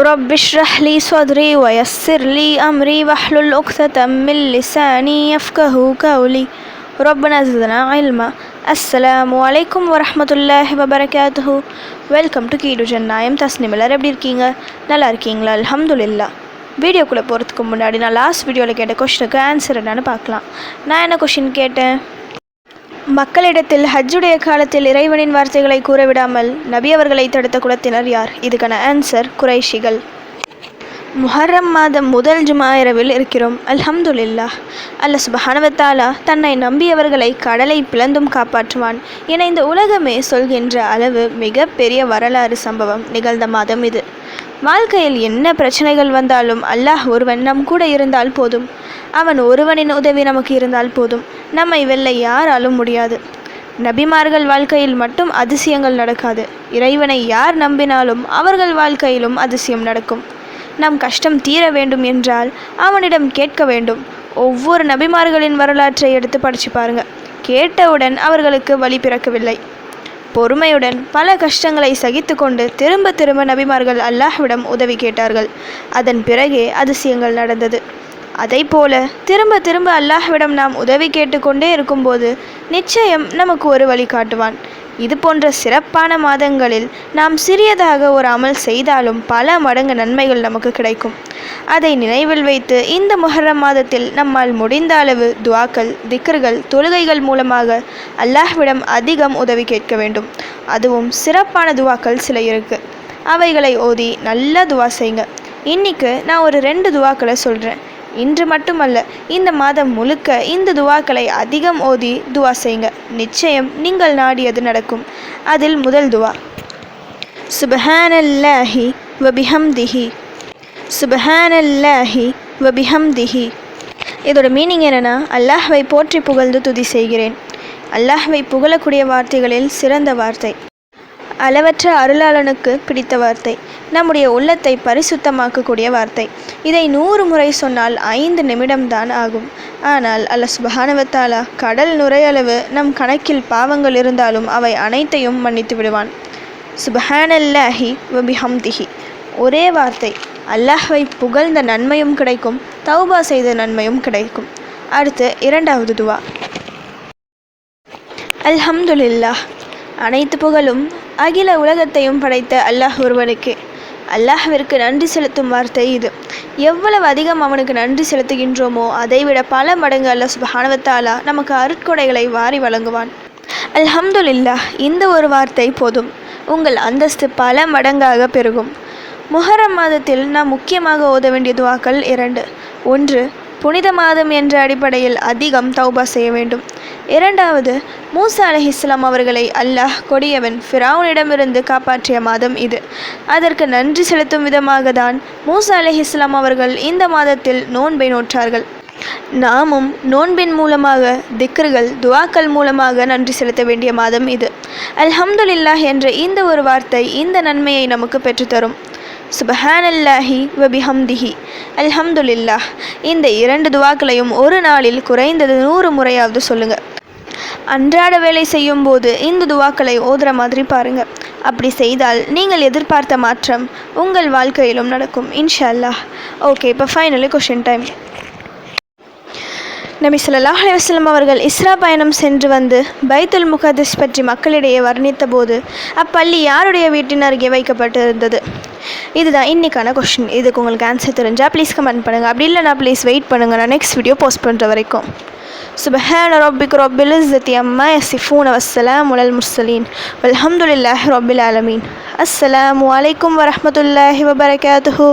رب اشرح لي صدري ويسر لي أمري واحلل عقدة من لساني يفقهوا قولي ربنا زدنا علما. அஸ்ஸலாமு அலைக்கும் வரஹ்மத்துல்லாஹி வபரகாத்துஹு. வெல்கம் டு கீடு ஜன்னாயம். தஸ்னிம் எல்லாரும் எப்படி இருக்கீங்க? நல்லா இருக்கீங்களா? அல்ஹம்துலில்லாஹ். வீடியோக்குள்ளே போகிறதுக்கு முன்னாடி நான் லாஸ்ட் வீடியோவில் கேட்ட கொஷனுக்கு ஆன்சர் என்னன்னு பார்க்கலாம். நான் என்ன கொஷின் கேட்டேன்? மக்களிடத்தில் ஹஜ்ஜுடைய காலத்தில் இறைவனின் வார்த்தைகளை கூறவிடாமல் நபி அவர்களை தடுத்த குலத்தினர் யார்? இதுக்கான ஆன்சர் குறைஷிகள். முஹர்ரம் மாதம் முதல் ஜுமா இரவில் இருக்கிறோம். அல்ஹம்துலில்லாஹ். அல்லாஹ் சுப்ஹானஹு வ தஆலா தன்னை நம்பியவர்களை கடலை பிளந்தும் காப்பாற்றுவான் என இந்த உலகமே சொல்கின்ற அளவு மிக பெரிய வரலாறு சம்பவம் நிகழ்ந்த மாதம் இது. வாழ்க்கையில் என்ன பிரச்சனைகள் வந்தாலும் அல்லாஹ் ஒருவன் நம் கூட இருந்தால் போதும். அவன் ஒருவனின் உதவி நமக்கு இருந்தால் போதும். நம்மை வெல்ல யாராலும் முடியாது. நபிமார்கள் வாழ்க்கையில் மட்டும் அதிசயங்கள் நடக்காது. இறைவனை யார் நம்பினாலும் அவர்கள் வாழ்க்கையிலும் அதிசயம் நடக்கும். நம் கஷ்டம் தீர வேண்டும் என்றால் அவனிடம் கேட்க வேண்டும். ஒவ்வொரு நபிமார்களின் வரலாற்றை எடுத்து படித்து பாருங்க. கேட்டவுடன் அவர்களுக்கு வழி பிறக்கவில்லை. பொறுமையுடன் பல கஷ்டங்களை சகித்து கொண்டு திரும்ப திரும்ப நபிமார்கள் அல்லாஹ்விடம் உதவி கேட்டார்கள். அதன் பிறகே அதிசயங்கள் நடந்தது. அதை போல திரும்ப திரும்ப அல்லாஹ்விடம் நாம் உதவி கேட்டுக்கொண்டே இருக்கும்போது நிச்சயம் நமக்கு ஒரு வழி காட்டுவான். இது போன்ற சிறப்பான மாதங்களில் நாம் சிறியதாக ஒரு அமல் செய்தாலும் பல மடங்கு நன்மைகள் நமக்கு கிடைக்கும். அதை நினைவில் வைத்து இந்த முஹர்ரம் மாதத்தில் நம்மால் முடிந்த அளவு துஆக்கள், திக்ர்கள், தொழுகைகள் மூலமாக அல்லாஹ்விடம் அதிகம் உதவி கேட்க வேண்டும். அதுவும் சிறப்பான துஆக்கள் சில இருக்குது. அவைகளை ஓதி நல்லா துஆ செய்யுங்க. இன்றைக்கு நான் ஒரு 2 துஆக்களை சொல்கிறேன். இன்று மட்டுமல்ல, இந்த மாதம் முழுக்க இந்த துஆக்களை அதிகம் ஓதி துஆ செய்யுங்க. நிச்சயம் நீங்கள் நாடியது நடக்கும். அதில் முதல் துஆ, சுப்ஹானல்லாஹி வபிஹம்திஹி. சுப்ஹானல்லாஹி வபிஹம்திஹி. இதோட மீனிங் என்னென்னா, அல்லாஹ்வை போற்றி புகழ்ந்து துதி செய்கிறேன். அல்லாஹ்வை புகழக்கூடிய வார்த்தைகளில் சிறந்த வார்த்தை, அளவற்ற அருளாளனுக்கு பிடித்த வார்த்தை, நம்முடைய உள்ளத்தை பரிசுத்தமாக்கக்கூடிய வார்த்தை. இதை 100 முறை சொன்னால் 5 நிமிடம்தான் ஆகும். ஆனால் அல்லாஹ் சுப்ஹானஹு வ தஆலா கடல் நுரையளவு நம் கணக்கில் பாவங்கள் இருந்தாலும் அவை அனைத்தையும் மன்னித்து விடுவான். சுப்ஹானல்லாஹி வபிஹம்திஹி. ஒரே வார்த்தை. அல்லாஹ்வை புகழ்ந்த நன்மையும் கிடைக்கும், தௌபா செய்த நன்மையும் கிடைக்கும். அடுத்து 2வது துஆ, அல்ஹம்துலில்லாஹ். அனைத்து புகழும் அகில உலகத்தையும் படைத்த அல்லாஹ் ஒருவனுக்கு. அல்லாஹ்விற்கு நன்றி செலுத்தும் வார்த்தை இது. எவ்வளவு அதிகம் அவனுக்கு நன்றி செலுத்துகின்றோமோ அதைவிட பல மடங்கு அல்லாஹ் சுப்ஹானஹு வ தஆலா நமக்கு அருட்கொடைகளை வாரி வழங்குவான். அல்ஹம்துலில்லாஹ். இந்த ஒரு வார்த்தை போதும், உங்கள் அந்தஸ்து பல மடங்காக பெருகும். முஹர்ரம் மாதத்தில் நாம் முக்கியமாக ஓத வேண்டிய துஆக்கள் 2. 1, புனித மாதம் என்ற அடிப்படையில் அதிகம் தௌபா செய்ய வேண்டும். 2வது, மூசா அலைஹிஸ்ஸலாம் அவர்களை அல்லாஹ் கொடியவன் ஃபிரௌனிடமிருந்து காப்பாற்றிய மாதம் இது. அதற்கு நன்றி செலுத்தும் விதமாக தான் மூசா அலைஹிஸ்ஸலாம் அவர்கள் இந்த மாதத்தில் நோன்பை நோற்றார்கள். நாமும் நோன்பின் மூலமாக, திக்ர்கள், துஆக்கள் மூலமாக நன்றி செலுத்த வேண்டிய மாதம் இது. அல்ஹம்துலில்லாஹ் என்ற இந்த ஒரு வார்த்தை இந்த நன்மையை நமக்கு பெற்றுத்தரும். சுப்ஹானல்லாஹி வபிஹம்திஹி. அல்ஹம்துலில்லாஹ். இந்த 2 துஆக்களையும் ஒரு நாளில் குறைந்தது 100 முறையாவது சொல்லுங்கள். அன்றாட வேலை செய்யும் போது இந்த துஆக்களை ஓதுற மாதிரி பாருங்க. அப்படி செய்தால் நீங்கள் எதிர்பார்த்த மாற்றம் உங்கள் வாழ்க்கையிலும் நடக்கும் இன்ஷா அல்லாஹ். ஓகே, இப்போ ஃபைனலி கொஷின் டைம். நபி ஸல்லல்லாஹு அலைஹி வஸல்லம் அவர்கள் இஸ்ரா பயணம் சென்று வந்து பைத்துல் முகத்தஸ் பற்றி மக்களிடையே வர்ணித்த போது அப்பள்ளி யாருடைய வீட்டின் அருகே வைக்கப்பட்டிருந்தது? இதுதான் இன்றைக்கான கொஷின். இதுக்கு உங்களுக்கு ஆன்சர் தெரிஞ்சால் ப்ளீஸ் கமெண்ட் பண்ணுங்கள். அப்படி இல்லைனா ப்ளீஸ் வெயிட் பண்ணுங்கள், நான் நெக்ஸ்ட் வீடியோ போஸ்ட் பண்ணுற வரைக்கும். சுப்ஹான ரப்பிக ரப்பில் இஸ்ஸத்தி அம்மா யசிஃபூன வஸ்ஸலாமு அலல் முர்ஸலீன் வல்ஹம்துலில்லாஹி ரப்பில் ஆலமீன். அஸ்ஸலாமு அலைக்கும் வரஹ்மத்துல்லாஹி வபரகாத்துஹு.